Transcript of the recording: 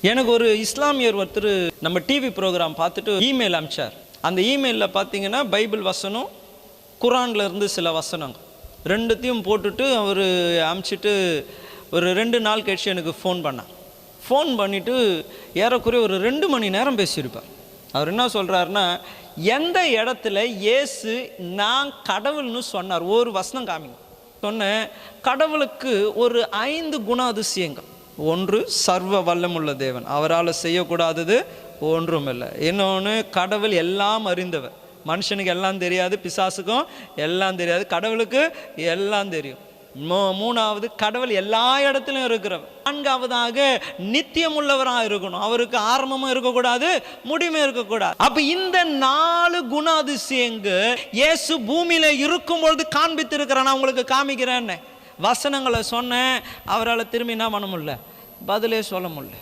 எனக்கு ஒரு இஸ்லாமியர் ஒருத்தர் நம்ம டிவி ப்ரோக்ராம் பார்த்துட்டு இமெயில் அனுப்பிச்சார். அந்த இமெயிலில் பார்த்தீங்கன்னா பைபிள் வசனம், குரானில் இருந்து சில வசனங்கள் ரெண்டுத்தையும் போட்டுட்டு அவர் அனுப்பிச்சிட்டு ஒரு 2 நாள் கழிச்சு எனக்கு ஃபோன் பண்ணார். ஃபோன் பண்ணிவிட்டு ஏறக்குறைய ஒரு 2 மணி நேரம் பேசியிருப்பார். அவர் என்ன சொல்கிறாருன்னா, எந்த இடத்துல இயேசு நான் கடவுள்னு சொன்னார், ஒரு வசனம் காமிங்க சொன்னேன். கடவுளுக்கு ஒரு 5 குணாதிசயங்கள். ஒன்று, சர்வ வல்லமுள்ள தேவன், அவரால் செய்யக்கூடாதது ஒன்றும் இல்லை. இன்னொன்று, கடவுள் எல்லாம் அறிந்தவர். மனுஷனுக்கு எல்லாம் தெரியாது, பிசாசுக்கும் எல்லாம் தெரியாது, கடவுளுக்கு எல்லாம் தெரியும். மூணாவது, கடவுள் எல்லா இடத்துலையும் இருக்கிறவர். நான்காவதாக, நித்தியம் உள்ளவராக இருக்கணும். அவருக்கு ஆரம்பமும் இருக்கக்கூடாது, முடிவும் இருக்கக்கூடாது. அப்ப இந்த 4 குணாதிசயங்கள் இயேசு பூமியில இருக்கும்பொழுது காண்பித்து இருக்கிறான். நான் உங்களுக்கு காமிக்கிறேன்னு வசனங்களை சொன்னேன். அவரால் திரும்பி என்ன பண்ண முடியல, பதிலே சொல்ல முடியல.